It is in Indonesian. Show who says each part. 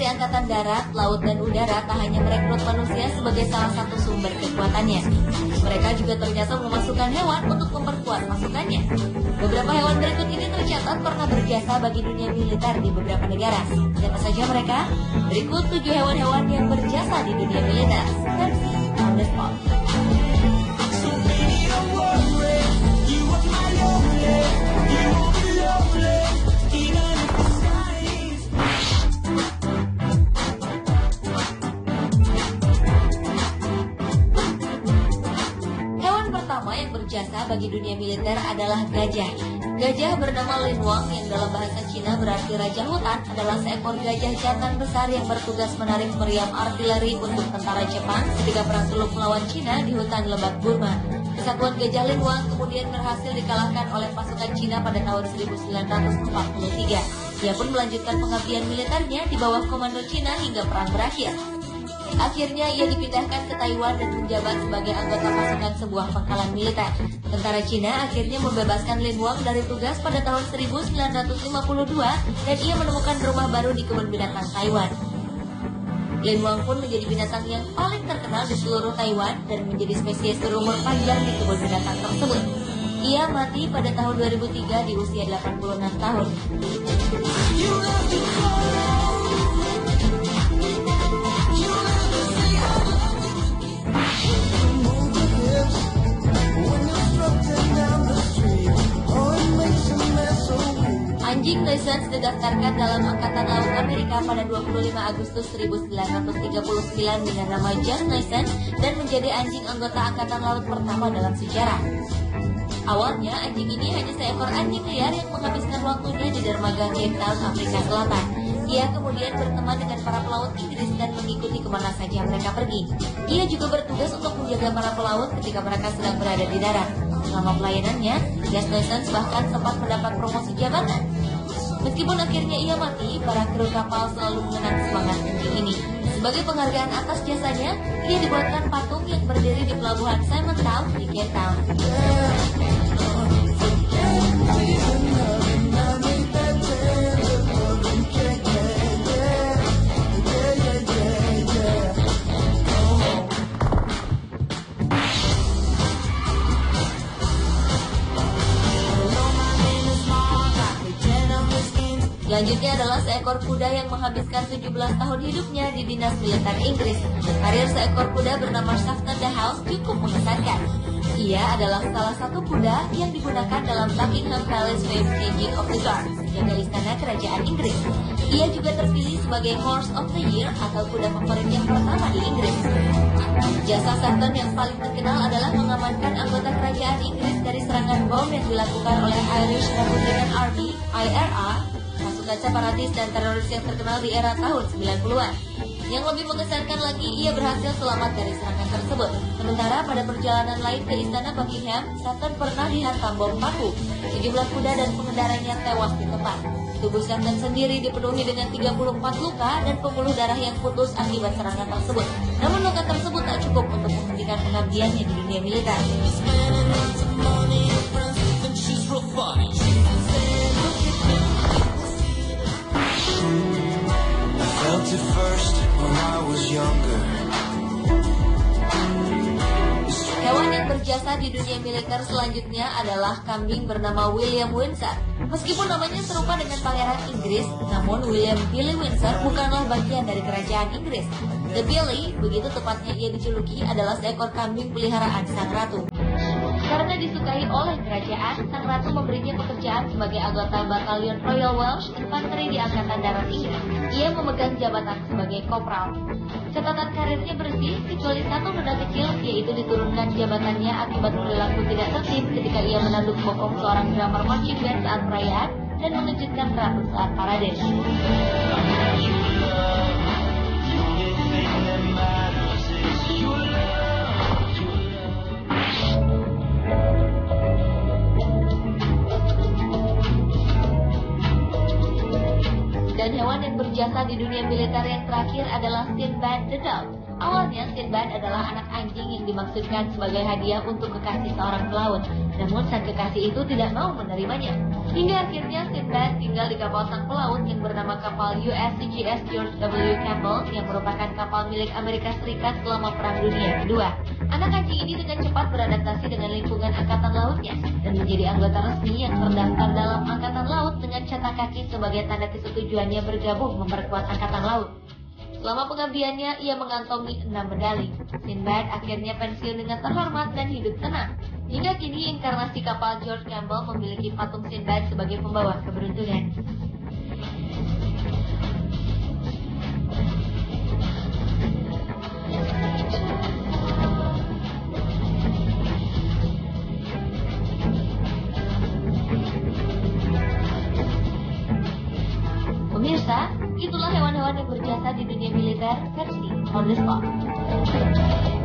Speaker 1: dari Angkatan Darat, Laut, dan Udara tak hanya merekrut manusia sebagai salah satu sumber kekuatannya. Mereka juga ternyata memasukkan hewan untuk memperkuat pasukannya. Beberapa hewan berikut ini tercatat pernah berjasa bagi dunia militer di beberapa negara. Siapa saja mereka? Berikut 7 hewan-hewan yang berjasa di dunia militer. Versi on the spot. Yang berjasa bagi dunia militer adalah gajah. Gajah bernama Lin Wang yang dalam bahasa Cina berarti raja hutan adalah seekor gajah jantan besar yang bertugas menarik meriam artileri untuk tentara Jepang ketika perang teluk melawan Cina di hutan lebat Burma. Kesatuan gajah Lin Wang kemudian berhasil dikalahkan oleh pasukan Cina pada tahun 1943. Ia pun melanjutkan pengabdian militernya di bawah komando Cina hingga perang berakhir. Akhirnya ia dipindahkan ke Taiwan dan menjabat sebagai anggota pasukan sebuah pangkalan militer. Tentara Cina akhirnya membebaskan Lin Wang dari tugas pada tahun 1952 dan ia menemukan rumah baru di kebun binatang Taiwan. Lin Wang pun menjadi binatang yang paling terkenal di seluruh Taiwan dan menjadi spesies berumur panjang di kebun binatang tersebut. Ia mati pada tahun 2003 di usia 86 tahun. Anjing Nuisance didaftarkan dalam Angkatan Laut Amerika pada 25 Agustus 1939 dengan nama John Nuisance dan menjadi anjing anggota Angkatan Laut pertama dalam sejarah. Awalnya anjing ini hanya seekor anjing liar yang menghabiskan waktunya di dermaga Cape Town, Afrika Selatan. Ia kemudian berteman dengan para pelaut Inggris dan mengikuti kemana saja mereka pergi. Ia juga bertugas untuk menjaga para pelaut ketika mereka sedang berada di darat. Selama pelayanannya, John Nuisance bahkan sempat mendapat promosi jabatan. Meskipun akhirnya ia mati, para kru kapal selalu mengenang semangat anjing ini. Sebagai penghargaan atas jasanya, ia dibuatkan patung yang berdiri di pelabuhan Simon Town di Cape Town. Selanjutnya adalah seekor kuda yang menghabiskan 17 tahun hidupnya di dinas militer Inggris. Karir seekor kuda bernama Shafton the House cukup mengesankan. Ia adalah salah satu kuda yang digunakan dalam Buckingham Palace Fame Changing of the Guard, menjaga istana kerajaan Inggris. Ia juga terpilih sebagai Horse of the Year atau kuda favorit yang pertama di Inggris. Jasa Shafton yang paling terkenal adalah mengamankan anggota kerajaan Inggris dari serangan bom yang dilakukan oleh Irish Republican Army (IRA), pasukan separatis dan teroris yang terkenal di era tahun 90-an. Yang lebih mengesankan lagi, ia berhasil selamat dari serangan tersebut. Sementara pada perjalanan lain ke istana Buckingham, Shafton pernah dihantam bom paku. Sejumlah kuda dan pengendaranya tewas di tempat. Tubuh Shafton sendiri dipenuhi dengan 34 luka dan pembuluh darah yang putus akibat serangan tersebut. Namun luka tersebut tak cukup untuk menghentikan pengabdiannya di dunia militer. Hewan yang berjasa di dunia militer selanjutnya adalah kambing bernama William Windsor. Meskipun namanya serupa dengan pangeran Inggris, namun William Billy Windsor bukanlah bagian dari kerajaan Inggris. The Billy, begitu tepatnya ia dijuluki, adalah seekor kambing peliharaan sang ratu. Karena disukai oleh kerajaan, sang ratu memberinya pekerjaan sebagai anggota Batalion Royal Welsh Infantry di Angkatan Darat Inggris. Ia memegang jabatan sebagai kopral. Catatan karirnya bersih, kecuali satu noda kecil, yaitu diturunkan jabatannya akibat perilaku tidak tertib ketika ia menanduk bokong seorang drummer marching band saat perayaan dan mengejutkan ratu saat parade. Dan hewan yang berjasa di dunia militer yang terakhir adalah Sinbad the Dog. Awalnya, Sinbad adalah anak anjing yang dimaksudkan sebagai hadiah untuk kekasih seorang pelaut. Namun sang kekasih itu tidak mau menerimanya. Hingga akhirnya Sinbad tinggal di kapal sang pelaut yang bernama kapal USCGS George W. Campbell yang merupakan kapal milik Amerika Serikat selama Perang Dunia Kedua. Anak anjing ini dengan cepat beradaptasi dengan lingkungan angkatan lautnya dan menjadi anggota resmi yang terdaftar dalam angkatan laut dengan cetak kaki sebagai tanda kesetujuannya bergabung memperkuat angkatan laut. Selama pengabdiannya, ia mengantongi 6 medali. Sinbad akhirnya pensiun dengan terhormat dan hidup tenang. Hingga kini, inkarnasi kapal George Campbell memiliki patung Sinbad sebagai pembawa keberuntungan. Pemirsa, itulah hewan-hewan yang berjasa di dunia militer versi On The Spot.